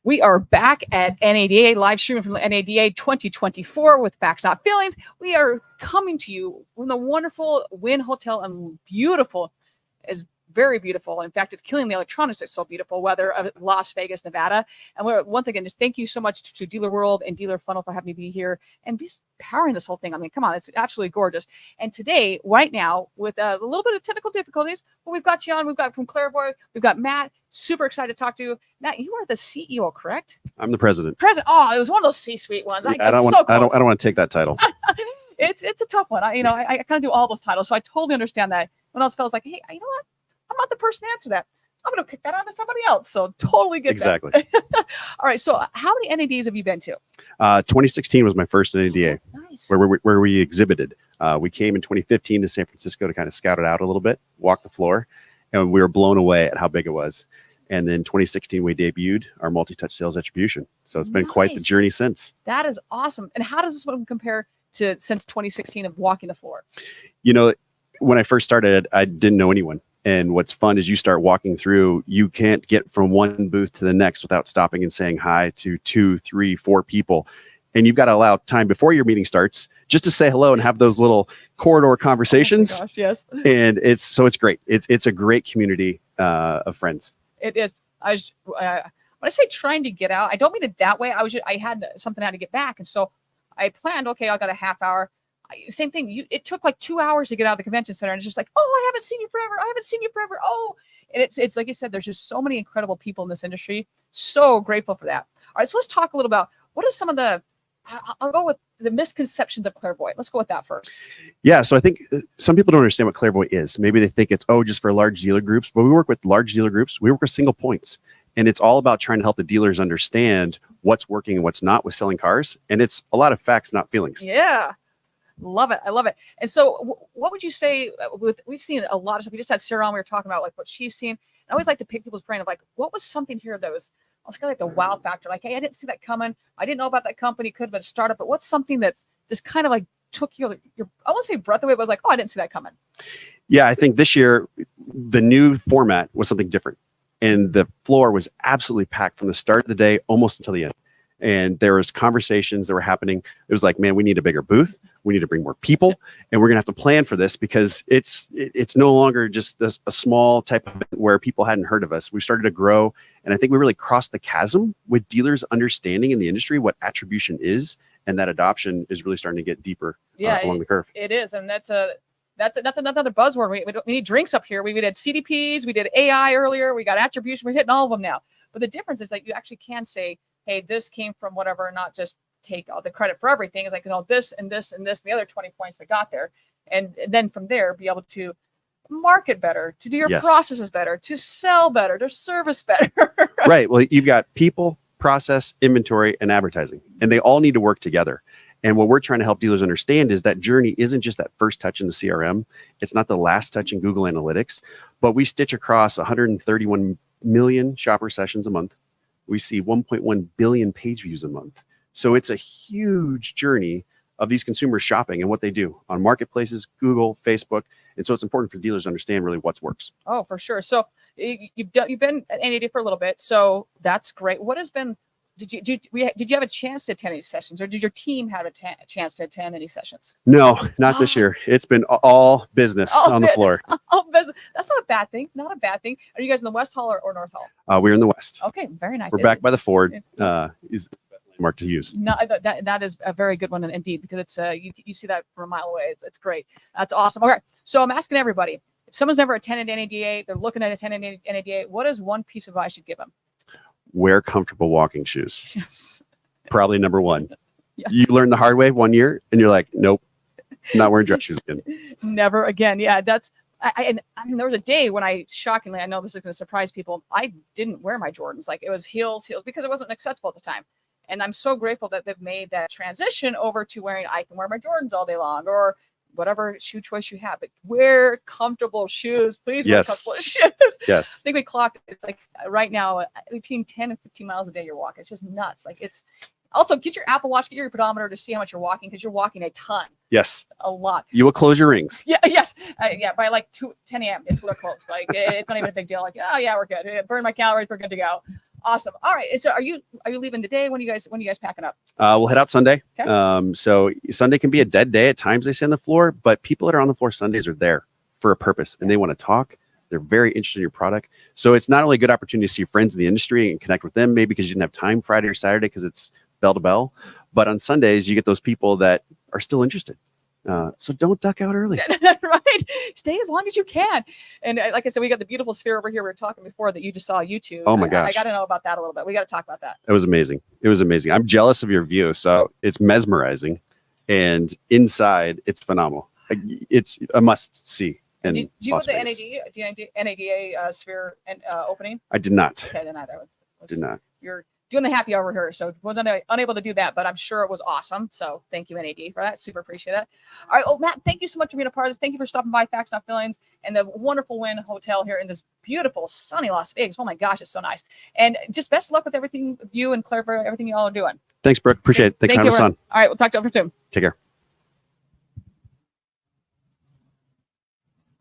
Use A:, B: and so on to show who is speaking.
A: We are back at NADA, live streaming from NADA 2024 with Facts Not Feelings. We are coming to you from the wonderful Wynn Hotel and beautiful, is very beautiful. In fact, it's killing the electronics. It's so beautiful weather of Las Vegas, Nevada. And we're once again, just thank you so much to Dealer World and Dealer Funnel for having me be here and be powering this whole thing. I mean, come on, it's absolutely gorgeous. And today, right now, with a little bit of technical difficulties, but we've got you on. We've got from Clairvoy, we've got Matt. Super excited to talk to you. Matt, you are the CEO, correct?
B: I'm the president.
A: Oh, it was one of those C-suite ones.
B: I don't want to take that title.
A: It's a tough one. I kind of do all those titles, so I totally understand that. When else felt like, hey, you know what? I'm not the person to answer that. I'm going to kick that on to somebody else. So totally get
B: exactly.
A: that. All right. So how many NADs have you been to?
B: 2016 was my first NADA,
A: nice.
B: where we exhibited. We came in 2015 to San Francisco to kind of scout it out a little bit, walk the floor, and we were blown away at how big it was. And then 2016, we debuted our multi-touch sales attribution. So it's been quite the journey since.
A: That is awesome. And how does this one compare to since 2016 of walking the floor?
B: You know, when I first started, I didn't know anyone. And what's fun is you start walking through, you can't get from one booth to the next without stopping and saying hi to 2, 3, 4 people. And you've got to allow time before your meeting starts just to say hello and have those little corridor conversations.
A: Oh my gosh, yes.
B: And it's great. It's a great community of friends.
A: It is. When I say trying to get out, I don't mean it that way. I had something I had to get back. And so I planned, okay, I got a half hour. Same thing. It took like 2 hours to get out of the convention center. And it's just like, oh, I haven't seen you forever. I haven't seen you forever. Oh, and it's like you said, there's just so many incredible people in this industry. So grateful for that. All right. So let's talk a little about what are some of I'll go with the misconceptions of Clairvoy. Let's go with that first.
B: Yeah. So I think some people don't understand what Clairvoy is. Maybe they think it's, just for large dealer groups, but we work with large dealer groups. We work with single points. And it's all about trying to help the dealers understand what's working and what's not with selling cars. And it's a lot of facts, not feelings.
A: Yeah. Love it. I love it. And so what would you say we've seen a lot of stuff. We just had Sarah on, we were talking about like what she's seen. I always like to pick people's brain of like, what was something here that was kind of like the wow factor? Like, hey, I didn't see that coming. I didn't know about that company. Could have been a startup, but what's something that's just kind of like took your I won't say breath away, but I was like, oh, I didn't see that coming.
B: Yeah. I think this year, the new format was something different. And the floor was absolutely packed from the start of the day, almost until the end. And there was conversations that were happening. It was like, man, we need a bigger booth. We need to bring more people, and we're gonna have to plan for this because it's no longer just a small type of event where people hadn't heard of us. We started to grow, and I think we really crossed the chasm with dealers understanding in the industry what attribution is, and that adoption is really starting to get deeper along the curve.
A: It is, and that's another buzzword. We need drinks up here. We did CDPs, we did AI earlier, we got attribution. We're hitting all of them now. But the difference is that you actually can say, hey, this came from whatever, not just take all the credit for everything. It's like, this and this and this, and the other 20 points that got there. And then from there, be able to market better, to do your processes better, to sell better, to service better.
B: Right. Well, you've got people, process, inventory, and advertising, and they all need to work together. And what we're trying to help dealers understand is that journey isn't just that first touch in the CRM. It's not the last touch in Google Analytics, but we stitch across 131 million shopper sessions a month. We see 1.1 billion page views a month. So it's a huge journey of these consumers shopping and what they do on marketplaces, Google, Facebook. And so it's important for dealers to understand really what works.
A: Oh, for sure. So you've been at NAD for a little bit. So that's great. What has been, did you have a chance to attend any sessions, or did your team have a chance to attend any sessions?
B: No, not this year. It's been all business on the floor.
A: All business. That's not a bad thing. Not a bad thing. Are you guys in the West Hall or North Hall?
B: We're in the West.
A: Okay, very nice.
B: We're back by the Ford. Is the best landmark to use.
A: No, that is a very good one indeed, because it's you see that from a mile away. It's great. That's awesome. Okay, so I'm asking everybody, if someone's never attended NADA, they're looking at attending NADA, what is one piece of advice you'd give them?
B: Wear comfortable walking shoes.
A: Yes.
B: Probably number one.
A: Yes.
B: You learn the hard way 1 year and you're like, nope, not wearing dress shoes again.
A: Never again. Yeah, that's, I mean, there was a day when shockingly, I know this is going to surprise people, I didn't wear my Jordans. Like, it was heels, because it wasn't acceptable at the time. And I'm so grateful that they've made that transition over to I can wear my Jordans all day long, or whatever shoe choice you have, but wear comfortable shoes. Please wear comfortable shoes.
B: Yes.
A: I think we clocked, it's like right now between 10 and 15 miles a day you're walking. It's just nuts. Like, it's also, get your Apple Watch, get your pedometer to see how much you're walking, because you're walking a ton.
B: Yes.
A: A lot.
B: You will close your rings.
A: Yeah. Yes. By like 10 a.m. it's closed. Like, it's not even a big deal. Like, oh yeah, we're good. Burn my calories. We're good to go. Awesome. All right. And so are you leaving today? When you guys packing up?
B: We'll head out Sunday.
A: Okay.
B: So Sunday can be a dead day at times, they say on the floor, but people that are on the floor Sundays are there for a purpose and they want to talk. They're very interested in your product. So it's not only a good opportunity to see friends in the industry and connect with them, maybe because you didn't have time Friday or Saturday because it's bell to bell, but on Sundays you get those people that are still interested. So don't duck out early.
A: Right. Stay as long as you can. And like I said, we got the beautiful sphere over here. We were talking before that you just saw YouTube.
B: Oh my gosh.
A: I got to know about that a little bit. We got to talk about that.
B: It was amazing. It was amazing. I'm jealous of your view. So it's mesmerizing. And inside, it's phenomenal. It's a must see.
A: Did you go to the NADA sphere opening?
B: I did not.
A: Okay, then I
B: did not.
A: You're doing the happy hour here, so wasn't unable to do that, but I'm sure it was awesome. So thank you, NAD, for that. Super appreciate that. All right, well, Matt, thank you so much for being a part of this. Thank you for stopping by Facts Not Feelings and the wonderful Wynn Hotel here in this beautiful, sunny Las Vegas. Oh my gosh, it's so nice. And just best of luck with everything, you and Claire, for everything you all are doing.
B: Thanks, Brooke. Appreciate it. Thanks for having us on.
A: All right, we'll talk to you soon.
B: Take care.